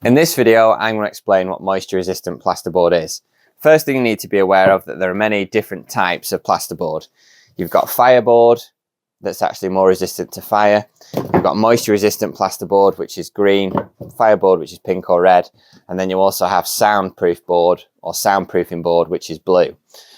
In this video, I'm going to explain what moisture resistant plasterboard is. First thing you need to be aware of that there are many different types of plasterboard. You've got fireboard, that's actually more resistant to fire. You've got moisture resistant plasterboard, which is green, fireboard, which is pink or red, and then you also have soundproof board or soundproofing board, which is blue.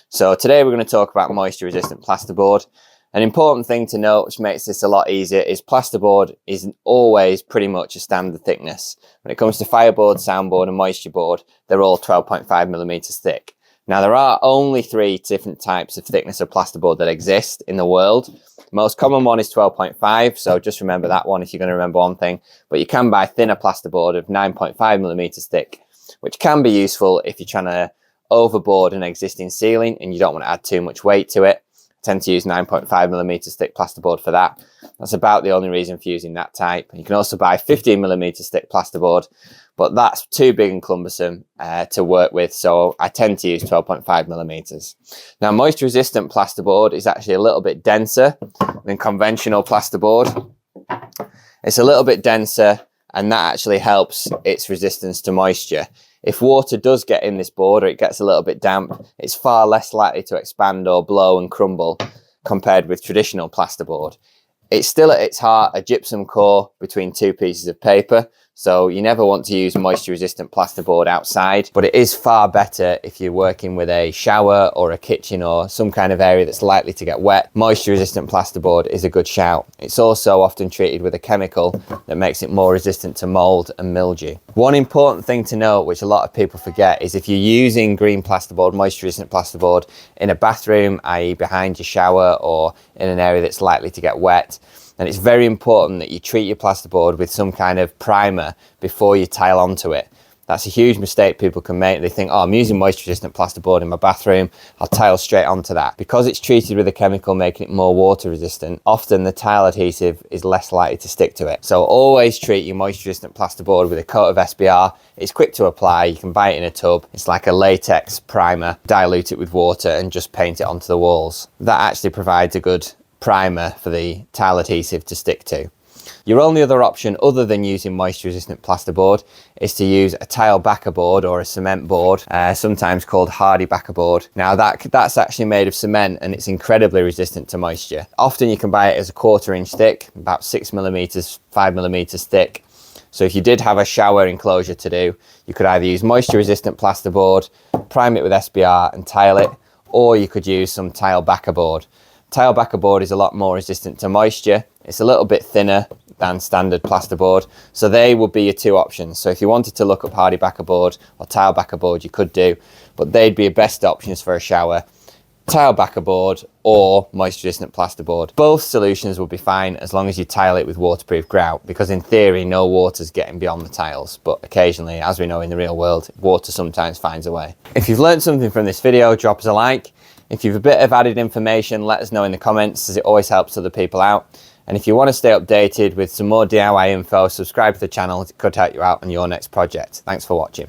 So today we're going to talk about moisture resistant plasterboard. An important thing to note, which makes this a lot easier, is plasterboard is always pretty much a standard thickness. When it comes to fireboard, soundboard and moisture board, they're all 12.5 millimeters thick. Now there are only 3 different types of thickness of plasterboard that exist in the world. The most common one is 12.5, so just remember that one if you're going to remember one thing. But you can buy thinner plasterboard of 9.5 millimeters thick, which can be useful if you're trying to overboard an existing ceiling and you don't want to add too much weight to it. Tend to use 9.5 millimeters thick plasterboard for that. That's about the only reason for using that type. You can also buy 15 millimeters thick plasterboard, but that's too big and cumbersome to work with, so I tend to use 12.5 millimeters. Now, moisture resistant plasterboard is actually a little bit denser than conventional plasterboard. It's a little bit denser, and that actually helps its resistance to moisture. If water does get in this board or it gets a little bit damp, it's far less likely to expand or blow and crumble compared with traditional plasterboard. It's still at its heart a gypsum core between 2 pieces of paper, so you never want to use moisture resistant plasterboard outside, but it is far better if you're working with a shower or a kitchen or some kind of area that's likely to get wet. Moisture resistant plasterboard is a good shout. It's also often treated with a chemical that makes it more resistant to mold and mildew. One important thing to note, which a lot of people forget, is if you're using green plasterboard, moisture resistant plasterboard in a bathroom, i.e. behind your shower or in an area that's likely to get wet, and it's very important that you treat your plasterboard with some kind of primer before you tile onto it. That's a huge mistake people can make. They think, oh, I'm using moisture resistant plasterboard in my bathroom, I'll tile straight onto that. Because it's treated with a chemical making it more water resistant, often the tile adhesive is less likely to stick to it. So always treat your moisture resistant plasterboard with a coat of SBR. It's quick to apply, you can buy it in a tub. It's like a latex primer, dilute it with water and just paint it onto the walls. That actually provides a good primer for the tile adhesive to stick to. Your only other option other than using moisture resistant plasterboard is to use a tile backer board or a cement board, sometimes called hardy backer board. Now that's actually made of cement and it's incredibly resistant to moisture. Often you can buy it as a 1/4 inch thick, about 6 millimeters, 5 millimeters thick. So if you did have a shower enclosure to do, you could either use moisture resistant plasterboard, prime it with SBR and tile it, or you could use some tile backer board. Tile backer board is a lot more resistant to moisture. It's a little bit thinner than standard plasterboard, so they would be your 2 options. So if you wanted to look up hardy backer board or tile backer board, you could do, but they'd be your best options for a shower. Tile backer board or moisture resistant plasterboard. Both solutions will be fine as long as you tile it with waterproof grout, because in theory no water's getting beyond the tiles, but occasionally, as we know in the real world, water sometimes finds a way. If you've learned something from this video, drop us a like. If you've a bit of added information, let us know in the comments, as it always helps other people out. And if you want to stay updated with some more DIY info, subscribe to the channel. It could help you out on your next project. Thanks for watching.